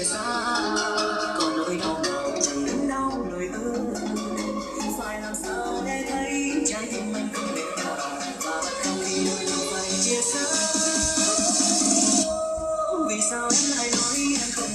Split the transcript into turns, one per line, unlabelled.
chia xa, còn nỗi đau nào chẳng đớn đau nỗi ơ. Phải làm sao để thấy trái tim anh không để nào và bật khóc khi đôi lúc phải chia xa. Vì sao em lại nói em không